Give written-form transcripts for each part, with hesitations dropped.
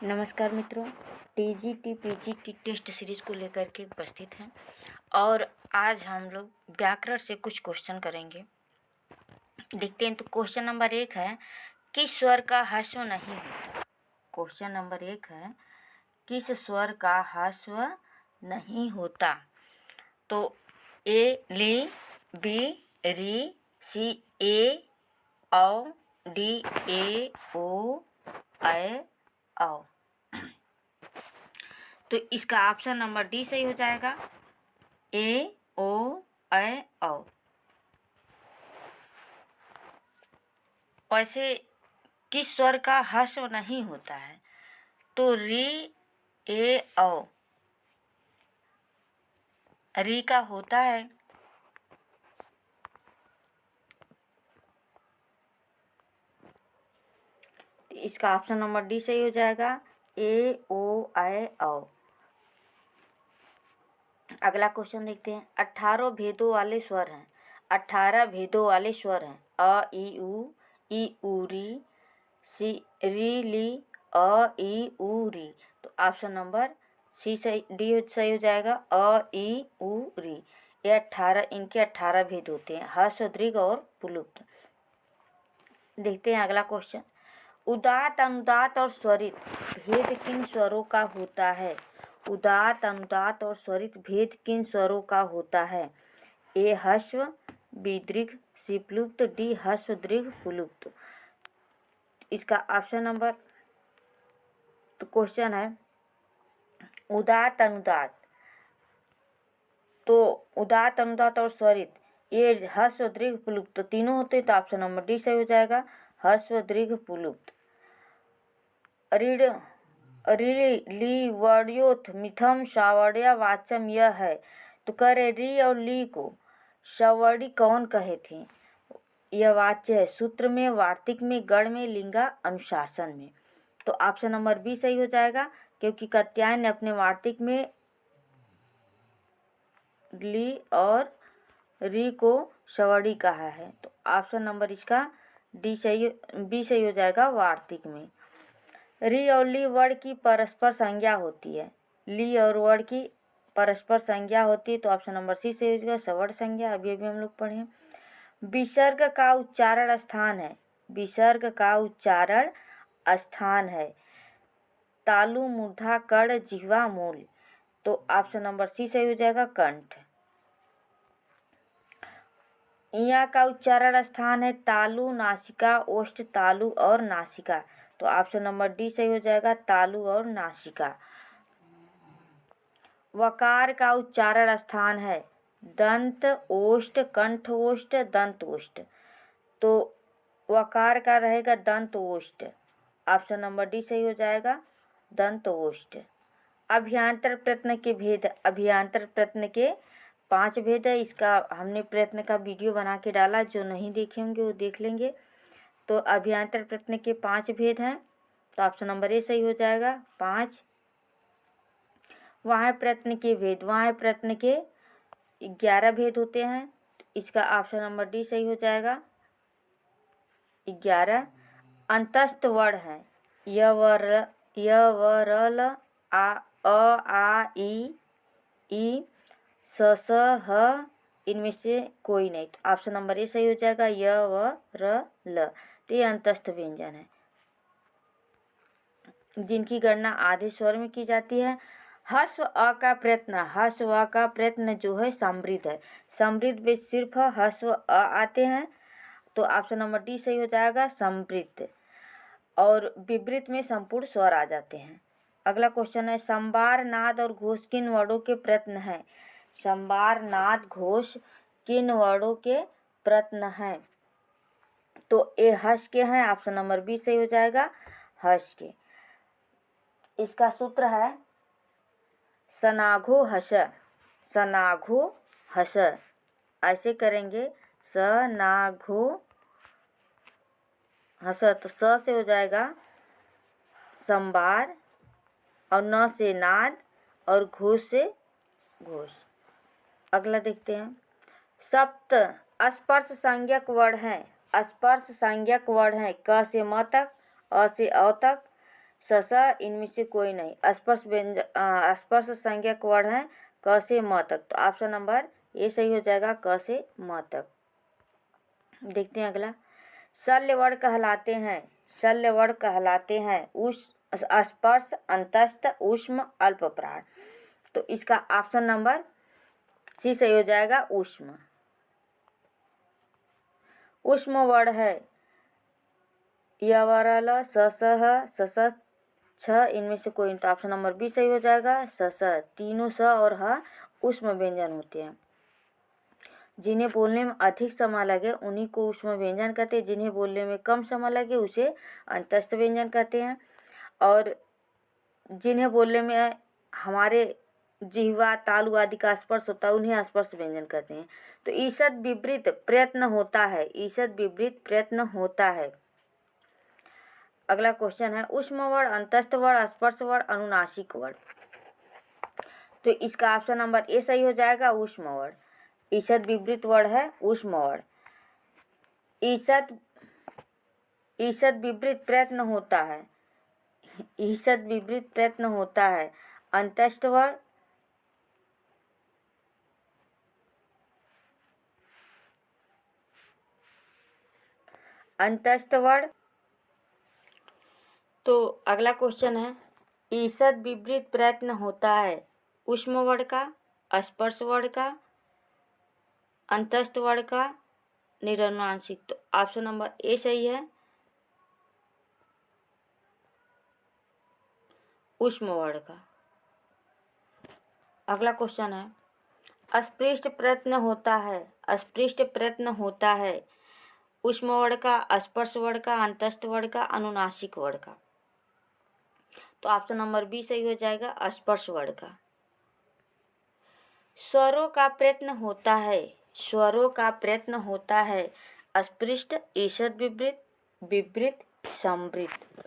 नमस्कार मित्रों, TGT PGT test series को लेकर के उपस्थित हैं और आज हम लोग व्याकरण से कुछ क्वेश्चन करेंगे। देखते हैं। तो क्वेश्चन नंबर 1 है, किस स्वर का ह्रस्व नहीं होता। क्वेश्चन नंबर 1 है, किस स्वर का ह्रस्व नहीं होता। तो ए ली, बी री, सी ए औ, डी ए ओ, ऐ औ। तो इसका ऑप्शन नंबर डी सही हो जाएगा, ए ओ ऐ औ। वैसे किस स्वर का ह्रस्व नहीं होता है, तो री ए औ, री का होता है। इसका ऑप्शन नंबर डी सही हो जाएगा, ए ओ ऐ औ। अगला क्वेश्चन देखते हैं। 18 भेदों वाले स्वर हैं। 18 भेदों वाले स्वर हैं। अ ई उ री, सी री ली, अ ई उ री। तो ऑप्शन नंबर सी सही, डी सही हो जाएगा, अ ई उ री। ये 18, इनके 18 भेद होते हैं, ह्रस्व, दीर्घ और पुल्लिंग। देखते हैं अगला क्वेश्चन। उदात्त, अनुदात्त और स्वरित भेद किन स्वरों का होता है। उदात्त, अनुदात्त और स्वरित भेद किन स्वरों का होता है। ए ह्रस्व, बी दीर्घ, सी प्लुप्त, डी ह्रस्व दीर्घ पुल्लिंग। इसका ऑप्शन नंबर, तो क्वेश्चन है उदात्त, अनुदात्त। तो उदात्त, अनुदात्त और स्वरित ये ह्रस्व, दीर्घ, पुल्लिंग तो तीनों होते हैं। तो ऑप्शन नंबर डी सही हो जाएगा, ह्रस्व दीर्घ पुल्लिंग। ऋण, ऋ ली वर्णयोथ मिथम सावर्ण्य वाच्यम यह है। तो कह रहे री और ली को सवर्णी कौन कहे थे। यह वाच्य है सूत्र में, वार्तिक में, गण में, लिंगा, अनुशासन में। तो ऑप्शन नंबर बी सही हो जाएगा, क्योंकि कात्यायन ने अपने वार्तिक में ली और री को सवर्णी कहा है। तो ऑप्शन नंबर इसका डी सही, बी सही हो जाएगा, वार्तिक में। री और ली वर्ण की परस्पर संज्ञा होती है। ली और वर्ण की परस्पर संज्ञा होती है। तो ऑप्शन नंबर सी सही हो जाएगा, सवर्ण संज्ञा। अभी हम लोग पढ़े। विसर्ग का उच्चारण स्थान है। विसर्ग का उच्चारण स्थान है। तालु, मूर्धा, कर्ण, जिह्वा, मूल। तो ऑप्शन नंबर सी सही हो जाएगा, कंठ। इया का उच्चारण स्थान है तालु, नासिका, ओष्ठ, तालु और नासिका। तो ऑप्शन नंबर डी सही हो जाएगा, तालु और नासिका। वकार का उच्चारण स्थान है दंत ओष्ठ, कंठ ओष्ठ, दंत ओष्ठ। तो वकार का रहेगा दंत ओष्ठ। ऑप्शन नंबर डी सही हो जाएगा, दंत ओष्ठ। अभ्यांतर प्रयत्न के भेद। अभ्यांतर प्रयत्न के 5 भेद है। इसका हमने प्रयत्न का वीडियो बना के डाला, जो नहीं देखे होंगे वो देख लेंगे। तो अभ्यांतर प्रयत्न के 5 भेद हैं। तो ऑप्शन नंबर ए सही हो जाएगा, 5। वहाँ प्रयत्न के भेद, वहाँ प्रयत्न के 11 भेद होते हैं। इसका ऑप्शन नंबर डी सही हो जाएगा, 11। अंतस्थ वर्ण है य व र ल, आ ई स ह, इनमें से कोई नहीं। तो ऑप्शन नंबर ए सही हो जाएगा, य व र ल। तो ये अंतस्थ व्यंजन है जिनकी गणना आधे स्वर में की जाती है। ह्रस्व अ का प्रयत्न, ह्रस्व अ का प्रयत्न जो है समृद्ध है। समृद्ध में सिर्फ ह्रस्व अ आते हैं। तो ऑप्शन नंबर डी सही हो जाएगा, समृद्ध। और विवृत में संपूर्ण स्वर आ जाते हैं। अगला क्वेश्चन है, संबार, नाद और घोष किन वर्णों के प्रयत्न हैं। संबार, नाद, घोष किन वर्णों के प्रयत्न हैं। तो ए हर्ष के हैं। ऑप्शन नंबर बी सही हो जाएगा, हर्ष के। इसका सूत्र है सनाघो हस, सनाघो हस। ऐसे करेंगे, सनाघो हस। तो स से हो जाएगा संबार, और न से नाद, और घोष से घोष। अगला देखते हैं। सप्त स्पर्श संज्ञक वर्ण है। स्पर्श संज्ञक वर्ण है क से म तक, अ से अ तक, ससा इनमें से कोई नहीं। स्पर्श संज्ञक वर्ण है क से म तक। तो ऑप्शन नंबर ए सही हो जाएगा, क से म तक। देखते हैं अगला। शल्य वर्ण कहलाते हैं स्पर्श, अंतस्थ, ऊष्म, अल्प प्राण। तो इसका ऑप्शन नंबर सी सही हो जाएगा, ऊष्म। ऊष्म वर्ण है यवरल, ससह, सस, छ, इनमें से कोई। तो ऑप्शन नंबर बी सही हो जाएगा, सस। तीनों स और ह ऊष्म व्यंजन होते हैं। जिन्हें बोलने में अधिक समय लगे उन्हीं को ऊष्म व्यंजन कहते हैं। जिन्हें बोलने में कम समय लगे उसे अंतस्थ व्यंजन कहते हैं। और जिन्हें बोलने में हमारे जिह्वा, तालु आदि का स्पर्श होता है उन्हें स्पर्श व्यंजन कहते हैं। तो ईषद विपरीत प्रयत्न होता है, ईषद विपरीत प्रयत्न होता है। अगला क्वेश्चन है ऊष्म वर्ण, अंतस्थ वर्ण, स्पर्श वर्ण, अनुनासिक वर्ण। तो इसका ऑप्शन नंबर ए सही हो जाएगा, ऊष्म वर्ण। ईषद विपरीत वर्ण है ऊष्म वर्ण। ईषद विपरीत प्रयत्न होता है, ईषद विपरीत प्रयत्न होता है। अंतस्थ वर्ण, अंतस्थ वर्ण। तो अगला क्वेश्चन है ईषद विपरीत प्रयत्न होता है ऊष्म वर्ण का, स्पर्श वर्ण का, अंतस्थ वर्ण का, निरनुनासिक। तो ऑप्शन नंबर ए सही है, ऊष्म वर्ण का। अगला क्वेश्चन है अस्पृष्ट प्रयत्न होता है, अस्पृष्ट प्रयत्न होता है ऊष्म वर्ण का, स्पर्श वर्ण का, अंतस्थ वर्ण का, अनुनासिक वर्ण का। तो ऑप्शन नंबर बी सही हो जाएगा, स्पर्श वर्ण का। स्वरों का प्रयत्न होता है, स्वरों का प्रयत्न होता है अस्पृष्ट, ईषद विपरीत, विपरीत, समृद्ध।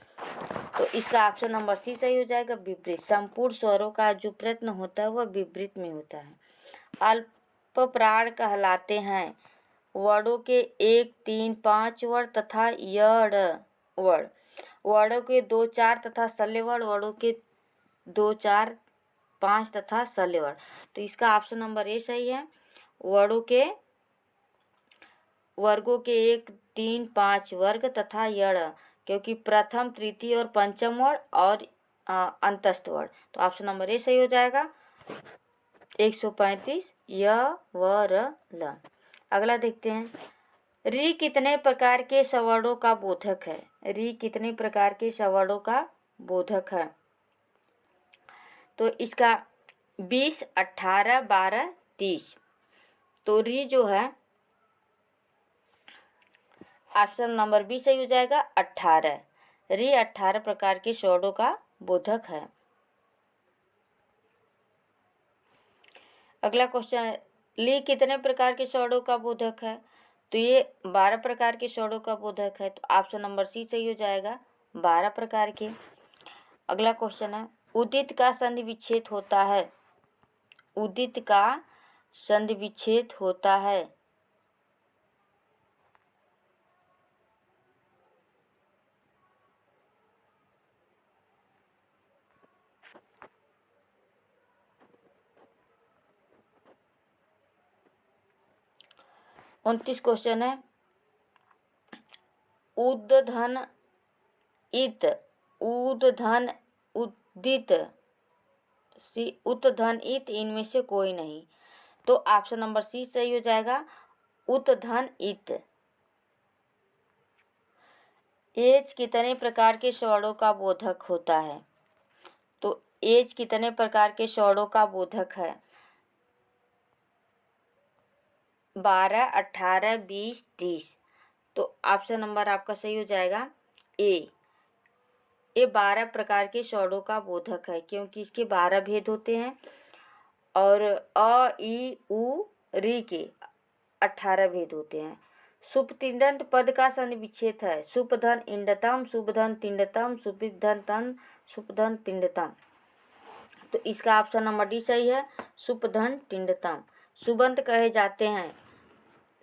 तो इसका ऑप्शन नंबर सी सही हो जाएगा, विपरीत। संपूर्ण स्वरों का जो प्रयत्न होता है वह विपरीत में होता है। अल्प प्राण कहलाते हैं वर्णों के 1, 3, 5 वर्ण तथा यड़ वर्ण, वर्णों के 2, 4 तथा शल्य वर्ण, वर्णों के 2, 4, 5 तथा शल्य वर्ण। तो इसका ऑप्शन नंबर ए सही है, वर्णों के वर्गों के 1, 3, 5 वर्ग तथा यड़, क्योंकि प्रथम, तृतीय और पंचम वर्ण और अंतस्थ वर्ण। तो ऑप्शन नंबर ए सही हो जाएगा, 135 य व र ल। अगला देखते हैं री कितने प्रकार के सवर्णों का बोधक है, री कितने प्रकार के सवर्णों का बोधक है। तो इसका 20, 18, 12, 30। तो री जो है ऑप्शन नंबर बी सही हो जाएगा, 18। री 18 प्रकार के स्वरों का बोधक है। अगला क्वेश्चन ली कितने प्रकार के स्वरों का बोधक है। तो ये 12 प्रकार के स्वरों का बोधक है। तो ऑप्शन नंबर सी सही हो जाएगा, 12 प्रकार के। अगला क्वेश्चन है उदित का संधि विच्छेद होता है, उदित का संधि विच्छेद होता है। उनतीस क्वेश्चन है उद्धन इत, उद्धन उदित, उत्धन इत, इनमें से कोई नहीं। तो ऑप्शन नंबर सी सही हो जाएगा, उत्धन इत। एज कितने प्रकार के स्वरों का बोधक होता है। तो एज कितने प्रकार के स्वरों का बोधक है, 12, 18, 20, 30। तो ऑप्शन नंबर आपका सही हो जाएगा ए। ये 12 प्रकार के स्वरों का बोधक है, क्योंकि इसके 12 भेद होते हैं और अ, ई, उ, री के 18 भेद होते हैं। सुपतिंडंत पद का संधि विच्छेद है सुपधन इंडतम, सुपधन तिंडतम, सुपिधन तन, सुपधन तिंडतम। तो इसका ऑप्शन नंबर डी सही है, सुपधन तिंडतम। सुबंत कहे जाते हैं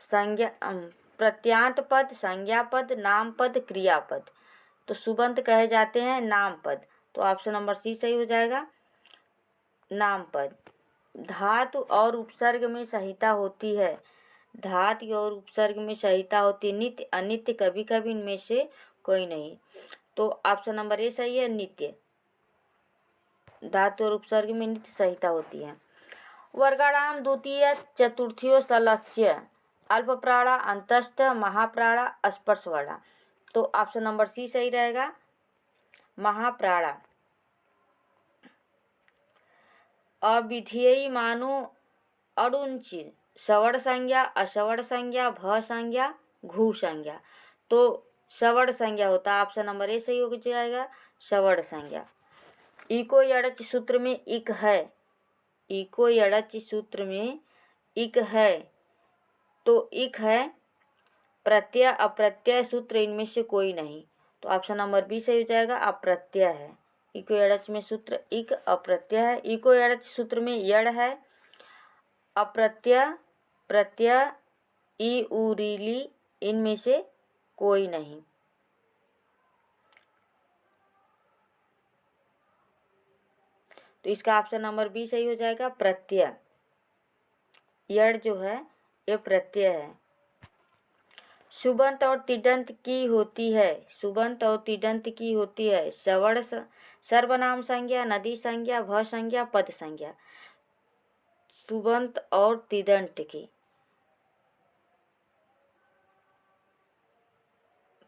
संज्ञा प्रत्यांत पद, संज्ञा पद, नाम पद, क्रियापद। तो सुबंत कहे जाते हैं नाम पद। तो ऑप्शन नंबर सी सही हो जाएगा, नाम पद। धातु और उपसर्ग में संहिता होती है, धातु और उपसर्ग में संहिता होती है, नित्य अनित्य कभी कभी इनमें से कोई नहीं। तो ऑप्शन नंबर ए सही है, नित्य। धातु और उपसर्ग में नित्य संहिता होती है। वर्गाणाम द्वितीय चतुर्थ्यो सलस्य अल्पप्राणा अंतस्थ महाप्राणा स्पर्शवर्णा। तो ऑप्शन नंबर सी सही रहेगा, महाप्राणा। अविधेयी मानो अड़ुंचि सवर्ण संज्ञा असवर्ण संज्ञा भ संज्ञा घू संज्ञा। तो सवर्ण संज्ञा होता है, ऑप्शन नंबर ए सही हो जाएगा, सवर्ण संज्ञा। इको यड़च सूत्र में इक है, इको यड़च सूत्र में इक है, तो इक है प्रत्यय अप्रत्यय सूत्र इनमें से कोई नहीं। तो ऑप्शन नंबर बी सही हो जाएगा, अप्रत्यय है। इको यड़च में सूत्र इक अप्रत्यय है, इको यड़च सूत्र में यड़ है, अप्रत्यय प्रत्यय ई उ री ली इनमें से कोई नहीं। तो इसका ऑप्शन नंबर बी सही हो जाएगा, प्रत्यय। यड़ जो है ये प्रत्यय है। सुबंत और तिडंत की होती है, सुबंत और तिडंत की होती है सवर्ण सर्वनाम संज्ञा, नदी संज्ञा, भ संज्ञा, पद संज्ञा। सुबंत और तिदंत की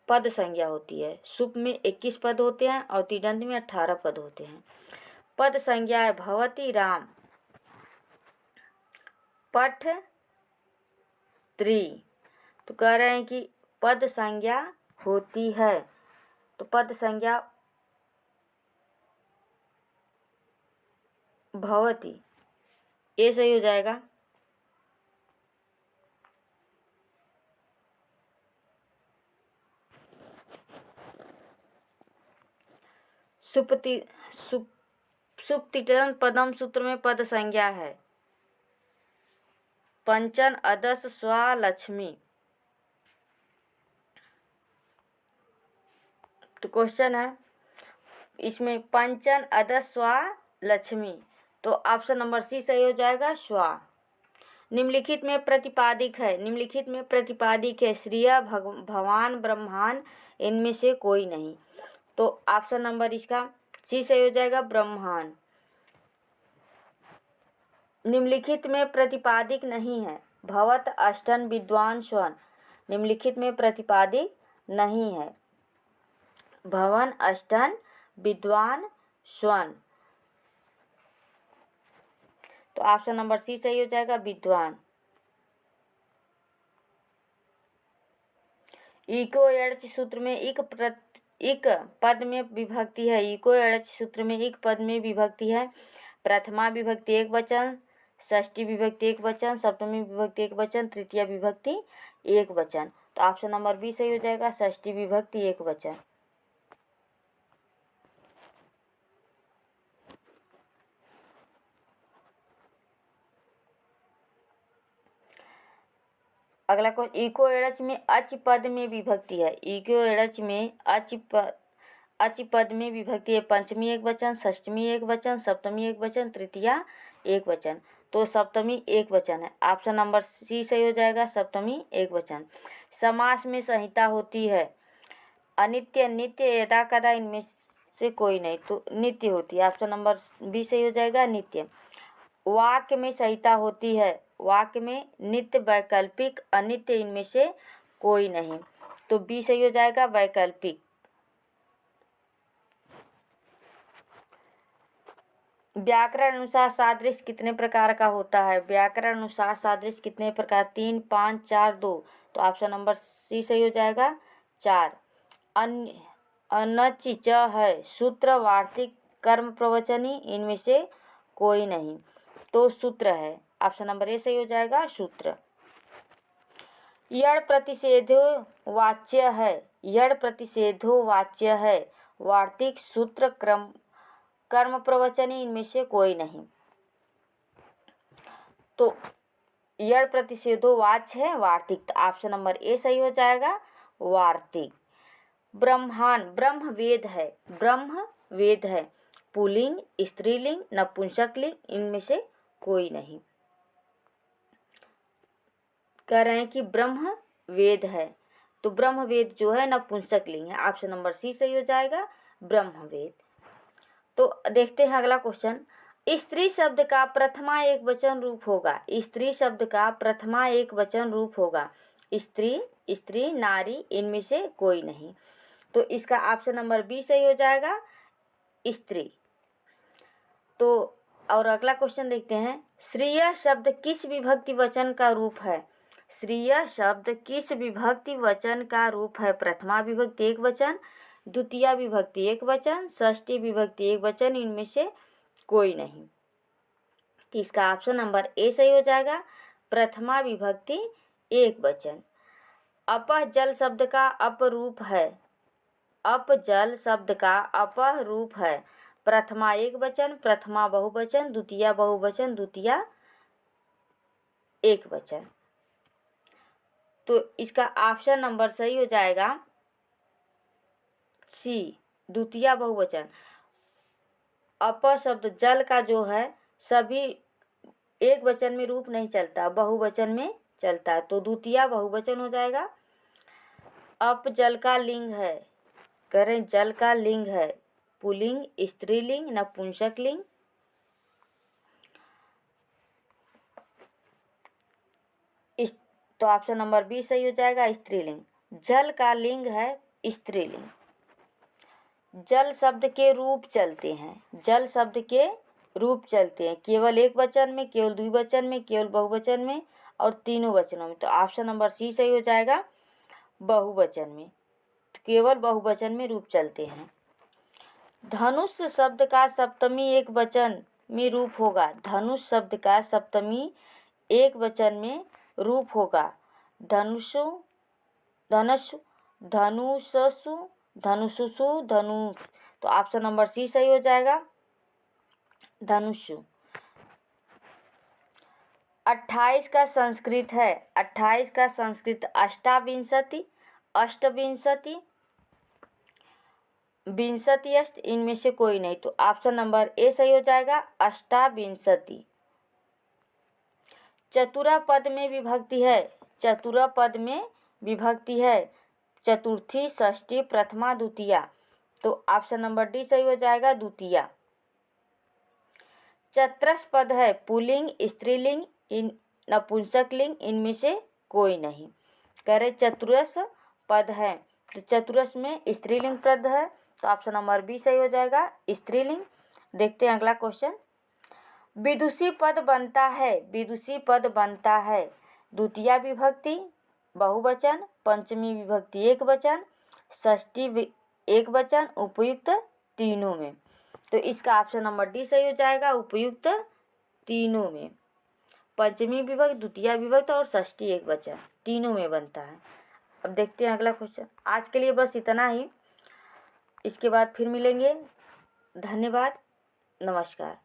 पद संज्ञा होती है। सुप में 21 पद होते हैं और तिडंत में 18 पद होते हैं। पद संज्ञा है भवती राम पठ त्रि। तो कह रहे हैं कि पद संज्ञा होती है, तो पद संज्ञा भवती, ये सही हो जाएगा। सुप्तिटन पदम सूत्र में पद संज्ञा है पंचन अदस स्वा लक्ष्मी। तो क्वेश्चन है इसमें पंचन अदस स्वा लक्ष्मी, तो ऑप्शन नंबर सी सही हो जाएगा, स्वा। निम्नलिखित में प्रतिपादिक है, निम्नलिखित में प्रतिपादिक है श्रिय भवान ब्रह्मांड इनमें से कोई नहीं। तो ऑप्शन नंबर इसका सी सही हो जाएगा, ब्रह्मांड। निम्नलिखित में प्रतिपादिक नहीं है भवत अष्टन विद्वान स्वन, निम्नलिखित में प्रतिपादिक नहीं है भवन अष्टन विद्वान स्वन। तो ऑप्शन नंबर सी सही हो जाएगा, विद्वान। इको यड़च सूत्र में एक पद में विभक्ति है, इको यड़च सूत्र में एक पद में विभक्ति है। प्रथमा विभक्ति एक वचन, षष्ठी विभक्ति एक वचन, सप्तमी विभक्ति एक वचन, तृतीय विभक्ति एक वचन। तो ऑप्शन नंबर बी सही हो जाएगा, षष्ठी विभक्ति एक वचन। अगला क्वेश्चन, इको एड़च में अच पद में विभक्ति है, इको एड़च में अच पद में विभक्ति है। पंचमी एक वचन, षष्टमी एक वचन, सप्तमी एक वचन, तृतीया एक वचन। तो सप्तमी एक वचन है, ऑप्शन नंबर सी सही हो जाएगा, सप्तमी एक वचन। समास में संहिता होती है अनित्य नित्य यदा कदा इनमें से कोई नहीं, तो नित्य होती है, ऑप्शन नंबर बी सही हो जाएगा, नित्य। वाक्य में संहिता होती है, वाक्य में नित्य वैकल्पिक अनित्य इनमें से कोई नहीं, तो बी सही हो जाएगा, वैकल्पिक। व्याकरण अनुसार सादृश्य कितने प्रकार का होता है, व्याकरण अनुसार सादृश्य कितने प्रकार, 3, 5, 4, 2। तो ऑप्शन नंबर सी सही हो जाएगा, 4। अनच च है सूत्र वार्तिक कर्म प्रवचनी इनमें से कोई नहीं, तो सूत्र है, ऑप्शन नंबर ए सही हो जाएगा, सूत्र। यड़ प्रतिषेधो वाच्य है, यड़ प्रतिषेधो वाच्य है वार्तिक सूत्र कर्म प्रवचनी इनमें से कोई नहीं, तो यड़ प्रतिषेधो वाच्य है वार्तिक, तो ऑप्शन नंबर ए सही हो जाएगा, वार्तिक। ब्रह्मांड, ब्रह्म वेद है, ब्रह्म वेद है। पुल्लिंग, स्त्रीलिंग, नपुंसकलिंग, इनमें से कोई नहीं। कह रहे हैं कि ब्रह्म वेद है, तो ब्रह्म वेद जो है नपुंसकलिंग है। ऑप्शन नंबर सी सही हो जाएगा, ब्रह्म वेद। तो देखते हैं अगला क्वेश्चन। स्त्री शब्द का प्रथमा एक वचन रूप होगा। स्त्री शब्द का प्रथमा एक वचन रूप होगा। स्त्री, स्त्री, नारी, इनमें से कोई नहीं। तो इसका ऑप्शन नंबर बी सही हो जाएगा, स्त्री। तो और अगला क्वेश्चन देखते हैं। श्रेय शब्द किस विभक्ति वचन का रूप है? श्रेय शब्द किस विभक्ति वचन का रूप है? प्रथमा विभक्ति एक वचन, द्वितीय विभक्ति एक वचन, षष्ठी विभक्ति एक वचन, इनमें से कोई नहीं। तो इसका ऑप्शन नंबर ए सही हो जाएगा, प्रथमा विभक्ति एक वचन। अपह जल शब्द का अपरूप है। अप जल शब्द का अपरूप है। प्रथमा एक वचन, प्रथमा बहुवचन, द्वितीय बहुवचन, द्वितीय एक वचन। तो इसका ऑप्शन नंबर सही हो जाएगा सी, द्वितीय बहुवचन। अप शब्द जल का जो है सभी एक वचन में रूप नहीं चलता, बहुवचन में चलता है, तो द्वितीय बहुवचन हो जाएगा। अप जल का लिंग है, करें जल का लिंग है, पुल्लिंग, स्त्रीलिंग, नपुंसकलिंग। तो ऑप्शन नंबर बी सही हो जाएगा, स्त्रीलिंग। जल का लिंग है स्त्रीलिंग। जल शब्द के रूप चलते हैं, जल शब्द के रूप चलते हैं, केवल एक वचन में, केवल द्विवचन में, केवल बहुवचन में और तीनों वचनों में। तो ऑप्शन नंबर सी सही हो जाएगा, बहुवचन में, केवल बहुवचन में रूप चलते हैं। धनुष शब्द का सप्तमी एक वचन में रूप होगा। धनुष शब्द का सप्तमी एक वचन में रूप होगा। धनुषु, धनुषु, धनुषसु, धनुषुषु, धनुष। तो ऑप्शन नंबर सी सही हो जाएगा, धनुषु। 28 का संस्कृत है। 28 का संस्कृत अष्टाविंशति, अष्टविंशति, विंशति अष्ट, इनमें से कोई नहीं। तो ऑप्शन नंबर ए सही हो जाएगा, अष्टाविंशति। चतुरा पद में विभक्ति है। चतुरा पद में विभक्ति है, चतुर्थी, षष्ठी, प्रथमा, द्वितीया। तो ऑप्शन नंबर डी सही हो जाएगा, द्वितीया। चतरस पद है, पुल्लिंग, स्त्रीलिंग, नपुंसकलिंग, इनमें से कोई नहीं। कह रहे चतुरस पद है, तो चतुरस में स्त्रीलिंग पद है, तो ऑप्शन नंबर बी सही हो जाएगा, स्त्रीलिंग। देखते हैं अगला क्वेश्चन। विदुषी पद बनता है। विदुषी पद बनता है द्वितीय विभक्ति बहुवचन, पंचमी विभक्ति एक वचन, षष्ठी एक वचन, उपयुक्त तीनों में। तो इसका ऑप्शन नंबर डी सही हो जाएगा, उपयुक्त तीनों में। पंचमी विभक्ति, द्वितीय विभक्ति और षष्ठी एक वचन, तीनों में बनता है। अब देखते हैं अगला क्वेश्चन। आज के लिए बस इतना ही, इसके बाद फिर मिलेंगे। धन्यवाद, नमस्कार।